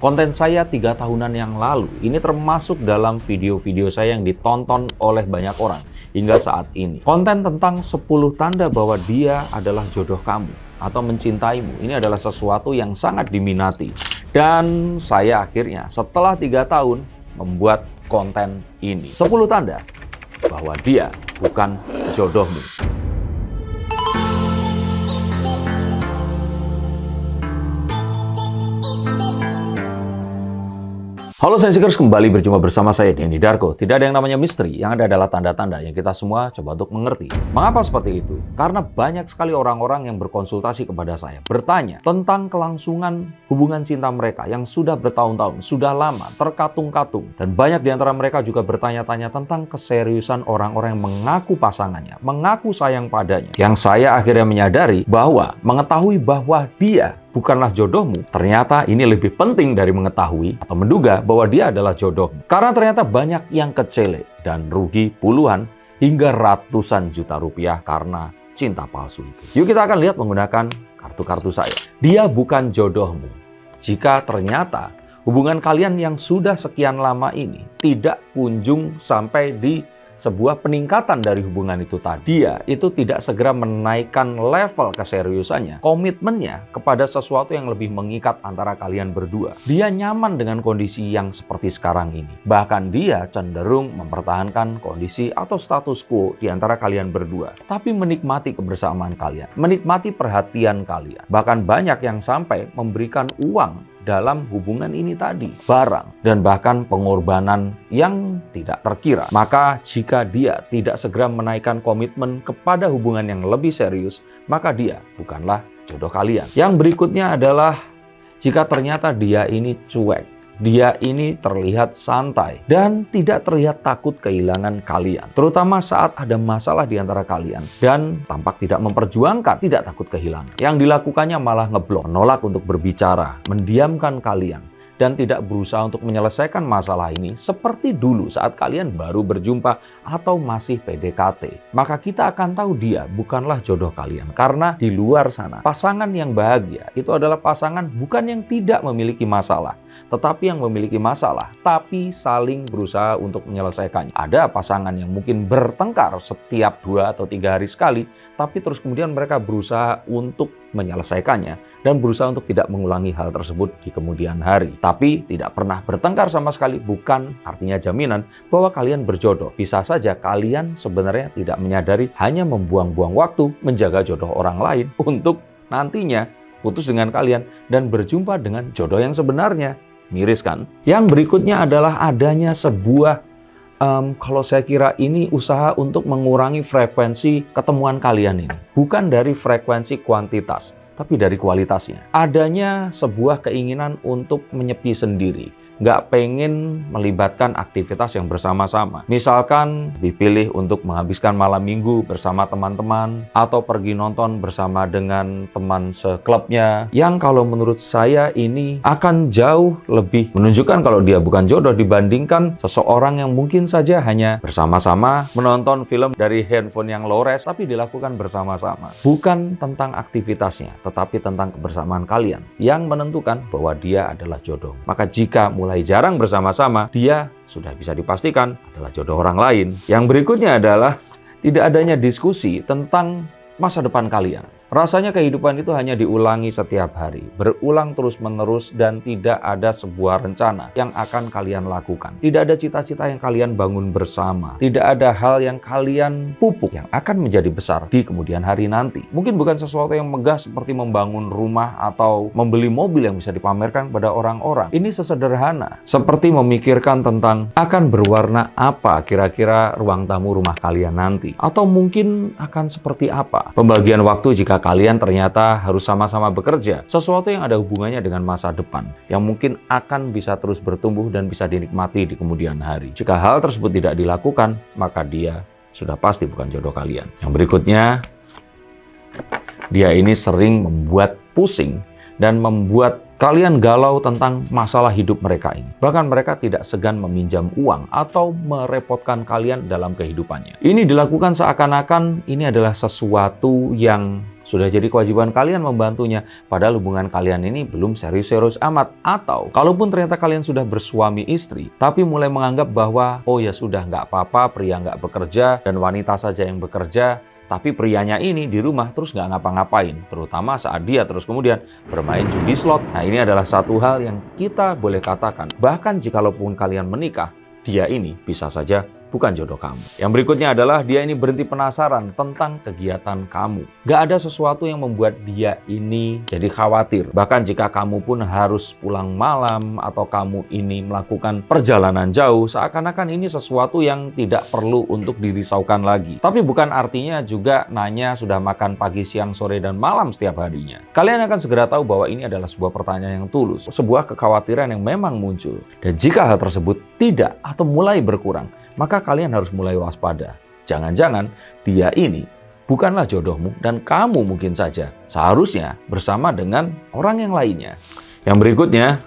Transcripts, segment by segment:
Konten saya 3 tahunan yang lalu, ini termasuk dalam video-video saya yang ditonton oleh banyak orang hingga saat ini. Konten tentang 10 tanda bahwa dia adalah jodoh kamu atau mencintaimu. Ini adalah sesuatu yang sangat diminati. Dan saya akhirnya setelah 3 tahun membuat konten ini. 10 tanda bahwa dia bukan jodohmu. Halo Sensikers, kembali berjumpa bersama saya Denny Darko. Tidak ada yang namanya misteri, yang ada adalah tanda-tanda yang kita semua coba untuk mengerti. Mengapa seperti itu? Karena banyak sekali orang-orang yang berkonsultasi kepada saya, bertanya tentang kelangsungan hubungan cinta mereka yang sudah bertahun-tahun, sudah lama, terkatung-katung. Dan banyak di antara mereka juga bertanya-tanya tentang keseriusan orang-orang yang mengaku pasangannya, mengaku sayang padanya. Yang saya akhirnya menyadari bahwa mengetahui bahwa dia bukanlah jodohmu, ternyata ini lebih penting dari mengetahui atau menduga bahwa dia adalah jodohmu. Karena ternyata banyak yang kecele dan rugi puluhan hingga ratusan juta rupiah karena cinta palsu itu. Yuk kita akan lihat menggunakan kartu-kartu saya. Dia bukan jodohmu jika ternyata hubungan kalian yang sudah sekian lama ini tidak kunjung sampai di sebuah peningkatan dari hubungan itu tadi. Dia itu tidak segera menaikkan level keseriusannya, komitmennya kepada sesuatu yang lebih mengikat antara kalian berdua. Dia nyaman dengan kondisi yang seperti sekarang ini. Bahkan dia cenderung mempertahankan kondisi atau status quo di antara kalian berdua. Tapi menikmati kebersamaan kalian, menikmati perhatian kalian. Bahkan banyak yang sampai memberikan uang dalam hubungan ini tadi, barang dan bahkan pengorbanan yang tidak terkira. Maka jika dia tidak segera menaikkan komitmen kepada hubungan yang lebih serius, maka dia bukanlah jodoh kalian. Yang berikutnya adalah jika ternyata dia ini cuek, dia ini terlihat santai dan tidak terlihat takut kehilangan kalian, terutama saat ada masalah di antara kalian, dan tampak tidak memperjuangkan, tidak takut kehilangan. Yang dilakukannya malah ngeblok, menolak untuk berbicara, mendiamkan kalian, dan tidak berusaha untuk menyelesaikan masalah ini seperti dulu saat kalian baru berjumpa atau masih PDKT. Maka kita akan tahu dia bukanlah jodoh kalian. Karena di luar sana, pasangan yang bahagia itu adalah pasangan bukan yang tidak memiliki masalah, tetapi yang memiliki masalah, tapi saling berusaha untuk menyelesaikannya. Ada pasangan yang mungkin bertengkar setiap 2 atau 3 hari sekali, tapi terus kemudian mereka berusaha untuk menyelesaikannya dan berusaha untuk tidak mengulangi hal tersebut di kemudian hari. Tapi tidak pernah bertengkar sama sekali bukan artinya jaminan bahwa kalian berjodoh. Bisa saja kalian sebenarnya tidak menyadari, hanya membuang-buang waktu menjaga jodoh orang lain untuk nantinya putus dengan kalian dan berjumpa dengan jodoh yang sebenarnya. Miris kan? Yang berikutnya adalah adanya sebuah kalau saya kira ini usaha untuk mengurangi frekuensi ketemuan kalian ini. Bukan dari frekuensi kuantitas, tapi dari kualitasnya. Adanya sebuah keinginan untuk menyepi sendiri. Nggak pengen melibatkan aktivitas yang bersama-sama. Misalkan dipilih untuk menghabiskan malam minggu bersama teman-teman, atau pergi nonton bersama dengan teman seklubnya. Yang kalau menurut saya ini akan jauh lebih menunjukkan kalau dia bukan jodoh dibandingkan seseorang yang mungkin saja hanya bersama-sama menonton film dari handphone yang low res, tapi dilakukan bersama-sama. Bukan tentang aktivitasnya, tetapi tentang kebersamaan kalian yang menentukan bahwa dia adalah jodoh. Maka jika mulai jarang bersama-sama, dia sudah bisa dipastikan adalah jodoh orang lain. Yang berikutnya adalah tidak adanya diskusi tentang masa depan kalian. Rasanya kehidupan itu hanya diulangi setiap hari, berulang terus-menerus, dan tidak ada sebuah rencana yang akan kalian lakukan. Tidak ada cita-cita yang kalian bangun bersama. Tidak ada hal yang kalian pupuk yang akan menjadi besar di kemudian hari nanti. Mungkin bukan sesuatu yang megah seperti membangun rumah atau membeli mobil yang bisa dipamerkan kepada orang-orang. Ini sesederhana seperti memikirkan tentang akan berwarna apa kira-kira ruang tamu rumah kalian nanti. Atau mungkin akan seperti apa pembagian waktu jika kalian ternyata harus sama-sama bekerja, sesuatu yang ada hubungannya dengan masa depan, yang mungkin akan bisa terus bertumbuh dan bisa dinikmati di kemudian hari. Jika hal tersebut tidak dilakukan, maka dia sudah pasti bukan jodoh kalian. Yang berikutnya, dia ini sering membuat pusing dan membuat kalian galau tentang masalah hidup mereka ini. Bahkan mereka tidak segan meminjam uang atau merepotkan kalian dalam kehidupannya. Ini dilakukan seakan-akan ini adalah sesuatu yang sudah jadi kewajiban kalian membantunya, padahal hubungan kalian ini belum serius-serius amat. Atau kalaupun ternyata kalian sudah bersuami istri, tapi mulai menganggap bahwa oh ya sudah nggak apa-apa pria nggak bekerja dan wanita saja yang bekerja, tapi prianya ini di rumah terus nggak ngapa-ngapain, terutama saat dia terus kemudian bermain judi slot. Nah, ini adalah satu hal yang kita boleh katakan, bahkan jikalaupun kalian menikah, dia ini bisa saja bukan jodoh kamu. Yang berikutnya adalah dia ini berhenti penasaran tentang kegiatan kamu. Gak ada sesuatu yang membuat dia ini jadi khawatir. Bahkan jika kamu pun harus pulang malam atau kamu ini melakukan perjalanan jauh, seakan-akan ini sesuatu yang tidak perlu untuk dirisaukan lagi. Tapi bukan artinya juga nanya sudah makan pagi, siang, sore, dan malam setiap harinya. Kalian akan segera tahu bahwa ini adalah sebuah pertanyaan yang tulus, sebuah kekhawatiran yang memang muncul. Dan jika hal tersebut tidak atau mulai berkurang, maka kalian harus mulai waspada. Jangan-jangan dia ini bukanlah jodohmu dan kamu mungkin saja seharusnya bersama dengan orang yang lainnya. Yang berikutnya,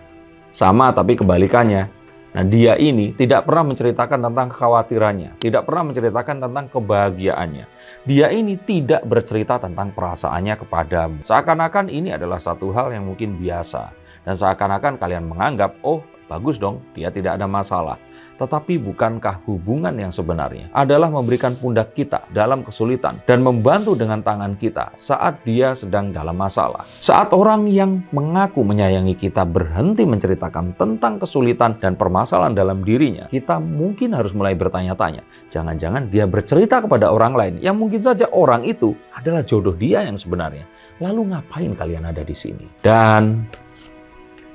sama tapi kebalikannya. Nah, dia ini tidak pernah menceritakan tentang kekhawatirannya, tidak pernah menceritakan tentang kebahagiaannya. Dia ini tidak bercerita tentang perasaannya kepadamu. Seakan-akan ini adalah satu hal yang mungkin biasa. Dan seakan-akan kalian menganggap, oh bagus dong, dia tidak ada masalah. Tetapi bukankah hubungan yang sebenarnya adalah memberikan pundak kita dalam kesulitan dan membantu dengan tangan kita saat dia sedang dalam masalah? Saat orang yang mengaku menyayangi kita berhenti menceritakan tentang kesulitan dan permasalahan dalam dirinya, kita mungkin harus mulai bertanya-tanya, jangan-jangan dia bercerita kepada orang lain yang mungkin saja orang itu adalah jodoh dia yang sebenarnya. Lalu ngapain kalian ada di sini? Dan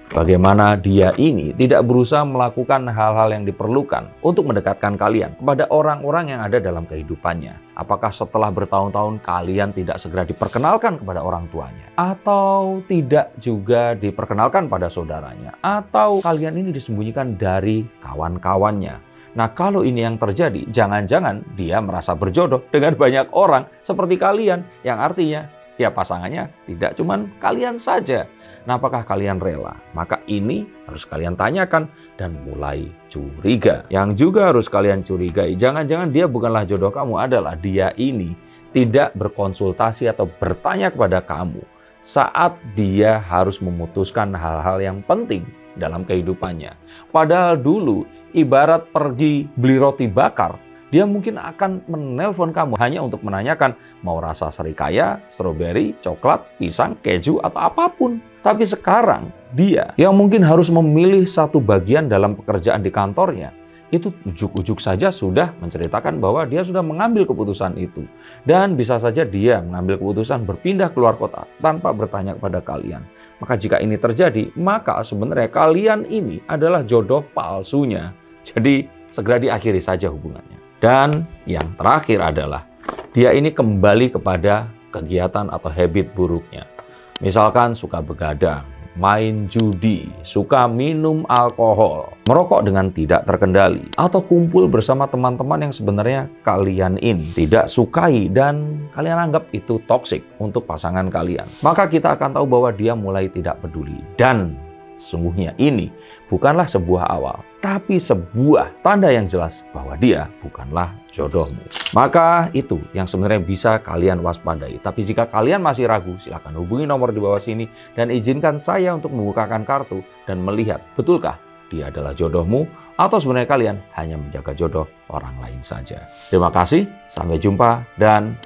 bagaimana dia ini tidak berusaha melakukan hal-hal yang diperlukan untuk mendekatkan kalian kepada orang-orang yang ada dalam kehidupannya? Apakah setelah bertahun-tahun kalian tidak segera diperkenalkan kepada orang tuanya? Atau tidak juga diperkenalkan pada saudaranya? Atau kalian ini disembunyikan dari kawan-kawannya? Nah, kalau ini yang terjadi, jangan-jangan dia merasa berjodoh dengan banyak orang seperti kalian, yang artinya ya pasangannya tidak cuman kalian saja. Nah, apakah kalian rela? Maka ini harus kalian tanyakan dan mulai curiga. Yang juga harus kalian curigai, jangan-jangan dia bukanlah jodoh kamu, adalah dia ini tidak berkonsultasi atau bertanya kepada kamu saat dia harus memutuskan hal-hal yang penting dalam kehidupannya. Padahal dulu ibarat pergi beli roti bakar, dia mungkin akan menelpon kamu hanya untuk menanyakan mau rasa serikaya, stroberi, coklat, pisang, keju, atau apapun. Tapi sekarang dia yang mungkin harus memilih satu bagian dalam pekerjaan di kantornya, itu ujuk-ujuk saja sudah menceritakan bahwa dia sudah mengambil keputusan itu. Dan bisa saja dia mengambil keputusan berpindah keluar kota tanpa bertanya kepada kalian. Maka jika ini terjadi, maka sebenarnya kalian ini adalah jodoh palsunya. Jadi segera diakhiri saja hubungannya. Dan yang terakhir adalah dia ini kembali kepada kegiatan atau habit buruknya. Misalkan suka begadang, main judi, suka minum alkohol, merokok dengan tidak terkendali, atau kumpul bersama teman-teman yang sebenarnya kalian ini tidak sukai dan kalian anggap itu toksik untuk pasangan kalian. Maka kita akan tahu bahwa dia mulai tidak peduli. Dan sesungguhnya ini bukanlah sebuah awal, tapi sebuah tanda yang jelas bahwa dia bukanlah jodohmu. Maka itu yang sebenarnya bisa kalian waspadai. Tapi jika kalian masih ragu, silakan hubungi nomor di bawah sini dan izinkan saya untuk membukakan kartu dan melihat betulkah dia adalah jodohmu atau sebenarnya kalian hanya menjaga jodoh orang lain saja. Terima kasih, sampai jumpa dan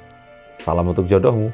salam untuk jodohmu.